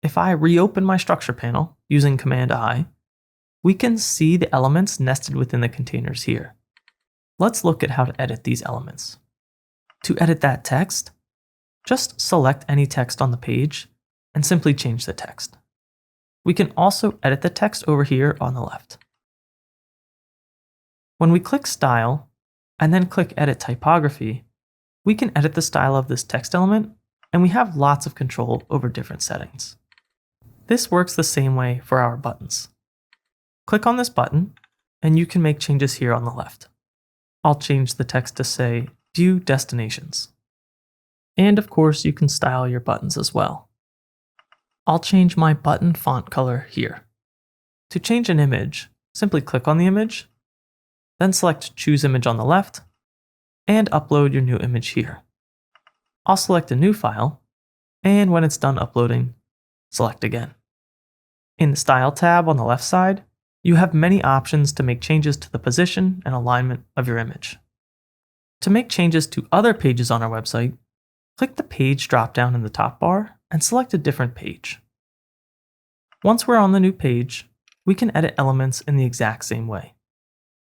If I reopen my structure panel using Command I, we can see the elements nested within the containers here. Let's look at how to edit these elements. To edit that text, just select any text on the page and simply change the text. We can also edit the text over here on the left. When we click Style and then click Edit Typography, we can edit the style of this text element, and we have lots of control over different settings. This works the same way for our buttons. Click on this button, and you can make changes here on the left. I'll change the text to say, View Destinations. And of course, you can style your buttons as well. I'll change my button font color here. To change an image, simply click on the image, then select Choose Image on the left, and upload your new image here. I'll select a new file, and when it's done uploading, select again. In the Style tab on the left side, you have many options to make changes to the position and alignment of your image. To make changes to other pages on our website, click the Page dropdown in the top bar and select a different page. Once we're on the new page, we can edit elements in the exact same way.